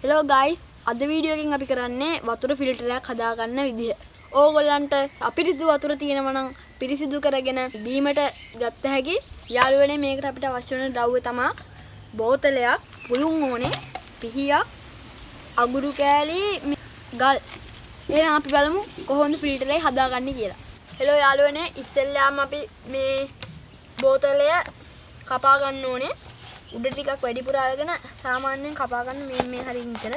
Hello guys, අද video එකෙන් අපි කරන්නේ වතුර ෆිල්ටර් එකක් හදාගන්න විදිහ. ඕගොල්ලන්ට අපිරිසිදු වතුර තියෙනවා නම් පිරිසිදු කරගෙන බීමට ගත්ත හැකි. යාළුවනේ මේකට අපිට අවශ්‍ය වෙන ද්‍රව්‍ය තමයි බෝතලයක්, පුළුන් ඕනේ, පිහියක්, අගුරු කෑලි, ගල්. එහෙනම් අපි බලමු කොහොමද ෆිල්ටර් එක හදාගන්නේ කියලා. Hello යාළුවනේ, ඉස්සෙල්ලාම අපි මේ බෝතලය කපා ගන්න ඕනේ. උඩ ටිකක් වැඩිපුර අරගෙන සාමාන්‍යයෙන් කපා ගන්න මේ හරිය විතර.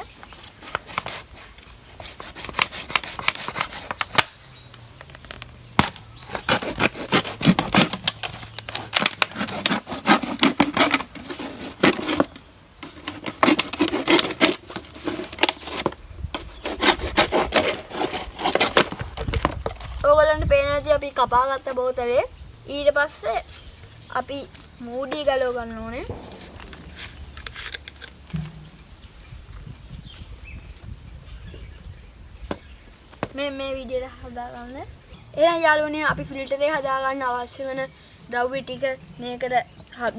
ඕගොල්ලන්ට පේන ඇති අපි කපා ගත්ත බෝතලේ ඊට පස්සේ අපි මූඩි ගලව ගන්න ඕනේ. මේ විදිහට හදාගන්න. එහෙනම් යාළුවනේ අපි ෆිල්ටර් එක හදාගන්න අවශ්‍ය වෙන ද්‍රව්‍ය ටික මේකට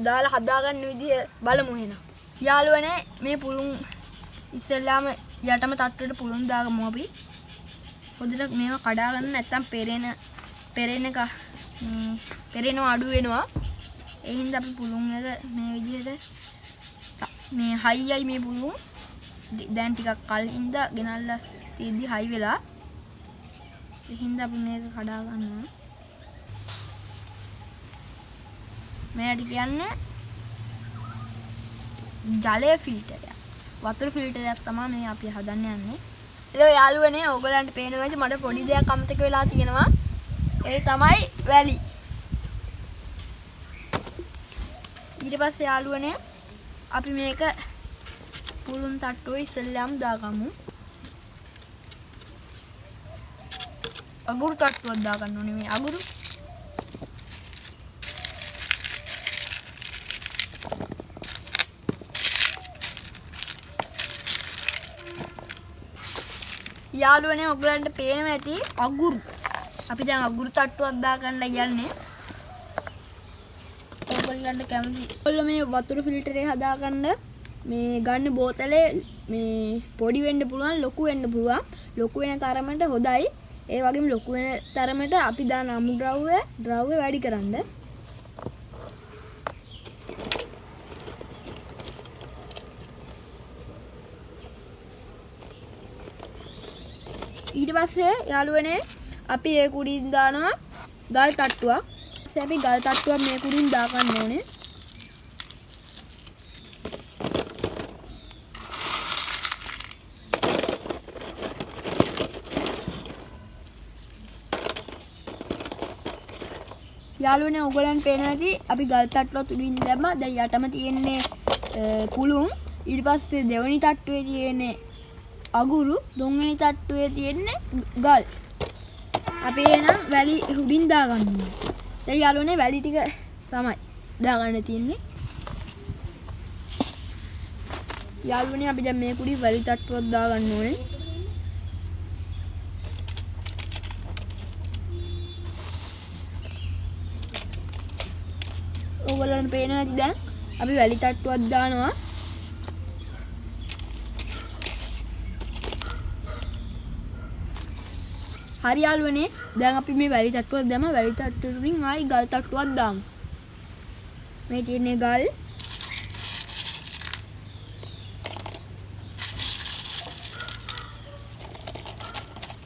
දාලා හදාගන්න විදිහ බලමු එහෙනම්. යාළුවනේ මේ පුළුන් ඉස්සෙල්ලාම යටම තට්ටුවට පුළුන් දාගමු අපි. පොඩ්ඩක් මේවා කඩා ගන්න නැත්නම් පෙරෙන අඩු වෙනවා. ඒ හින්දා අපි පුළුන් එක මේ විදිහට මේ හයියයි මේ පුළුන් දැන් ටිකක් කලින්ද ගෙනල්ලා තියෙද්දි හයි වෙලා හින්දා අපි මේක කඩා ගන්නවා. මේකට කියන්නේ ජලය ෆිල්ටරයක්. වතුර ෆිල්ටරයක් තමයි මේ අපි හදන්න යන්නේ. ඒක යාළුවනේ ඕගලන්ට පේනවා මට පොඩි දෙයක් අමතක වෙලා තියෙනවා. ඒ තමයි වැලි. ඊට පස්සේ යාළුවනේ අපි මේක පුළුන් තට්ටුවේ ඉස්සෙල්ලාම දාගමු. අගුරු තට්ටුවක් දාගන්න ඕනේ මේ අගුරු. යාළුවනේ ඔයගලන්ට පේනවා ඇති අගුරු. අපි දැන් අගුරු තට්ටුවක් දාගන්න යන්නේ. ඔයගලන්ට කැමති. ඔයගොල්ලෝ මේ වතුර ෆිල්ටර් එක හදාගන්න මේ ගන්න බෝතලේ මේ පොඩි වෙන්න පුළුවන්, ලොකු වෙන්න පුළුවන්. ලොකු වෙන තරමට හොඳයි. ඒ වගේම ලොකු වෙන තරමට අපි දාන අමුද්‍රව්‍ය වැඩි කරන්න. ඊට පස්සේ යාළුවනේ අපි ඒ කුඩින් දානවා ගල් තට්ටුවක්. ඊට අපි ගල් තට්ටුවක් මේ කුඩින් දා ගන්න ඕනේ. යාළුවනේ ඔයගලන් පේනවා ඇති අපි ගල් තට්ටුව තුලින් දැම්මා. දැන් යටම තියෙන්නේ පුළුන්. ඊට පස්සේ දෙවෙනි තට්ටුවේ තියෙන්නේ අගුරු. තුන්වෙනි තට්ටුවේ තියෙන්නේ ගල්. අපි එනම් වැලි උඩින් දාගන්නවා. දැන් යාළුවනේ වැලි ටික තමයි දාගන්න තියෙන්නේ. යාළුවනේ අපි දැන් මේ කුඩි වැලි තට්ටුවක් දාගන්න ඕනේ. ඕගොල්ලන්ට පේනවා ඇති දැන් අපි වැලි තට්ටුවක් දානවා. හරි යාළුවනේ දැන් අපි මේ වැලි තට්ටුවක් දැම්ම. වැලි තට්ටුවකින් ආයි ගල් තට්ටුවක් දාමු. මේ තියෙන්නේ ගල්.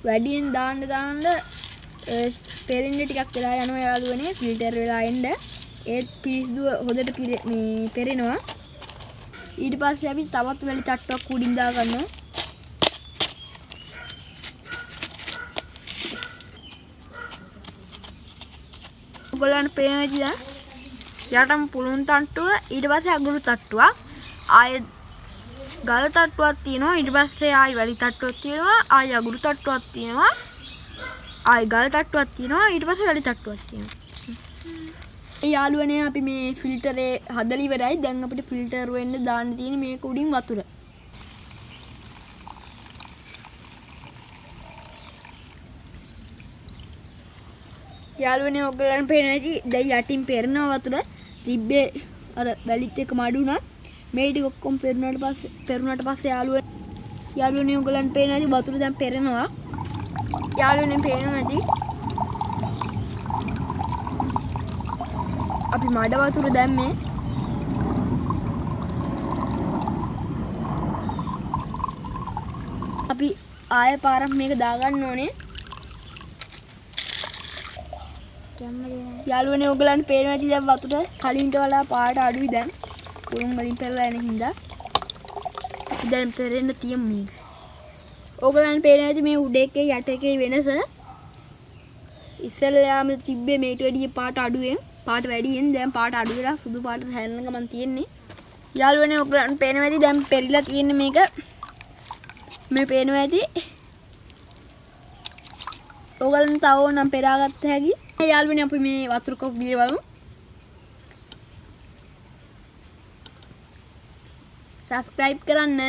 වැඩියෙන් දාන්න පෙරෙන්න ටිකක් වෙලා යනවා යාළුවනේ ෆිල්ටර් වෙලා එන්න. ඒත් පිරිසිදු හොඳට මේ පෙරෙනවා. ඊට පස්සේ අපි තවත් වැලි තට්ටුවක් උඩින් දා ගන්නවා. ඔයගොල්ලන්ට පේනවා දැන් යටම පුළුන් තට්ටුව, ඊට පස්සේ අගුරු තට්ටුවක්, ආයෙ ගල් තට්ටුවක් තියෙනවා. ඊට පස්සේ ආයෙ වැලි තට්ටුවක් තියෙනවා. ආයෙ අගුරු තට්ටුවක් තියෙනවා. ආයෙ ගල් තට්ටුවක් තියෙනවා. ඊට පස්සේ වැලි තට්ටුවක් තියෙනවා. යාළුවනේ අපි මේ ෆිල්ටරේ හදලා ඉවරයි. දැන් අපිට ෆිල්ටර් වෙන්න දාන්න තියෙන මේක උඩින් වතුර. යාළුවනේ ඔයගලන්ට පේනවා ඇති දැන් යටින් පෙරනවා වතුර. තිබ්බේ අර වැලිත් එක මඩුණා. මේ ටික ඔක්කොම පෙරුණාට පස්සේ යාළුවනේ යාළුවනේ ඔයගලන්ට පේනවා ඇති වතුර දැන් පෙරෙනවා. යාළුවනේ පේනවා ඇති. අපි මඩ වතුර දැම්මේ. අපි ආයෙ පාරක් මේක දාගන්න ඕනේ. යාළුවනේ ඔයගලන්ට පේනවා ඇති දැන් වතුර කලින්ට වඩා පාට අඩුයි දැන්. උරුම් වලින් පෙරලා එන හින්දා. දැන් පෙරෙන්න තියමු මේක. ඔයගලන්ට පේනවා ඇති මේ උඩ එකේ යට එකේ වෙනස. ඉස්සෙල්ලාම තිබ්බේ මේට වැඩිය පාට අඩුවෙන් පාට වැඩියෙන් දැන් පාට අඩු වෙලා සුදු පාට හැරෙන ගමන් තියෙන්නේ. යාළුවනේ ඔයගලන්ට පේනවා ඇති දැන් පෙරිලා තියෙන්නේ මේක. මේ පේනවා ඇති. ඔයගලන්ට තව ඕනම් පෙරාගත්ත හැකි. යාළුවනේ අපි මේ වතුර කොක් බිලවමු. subscribe කරන්න.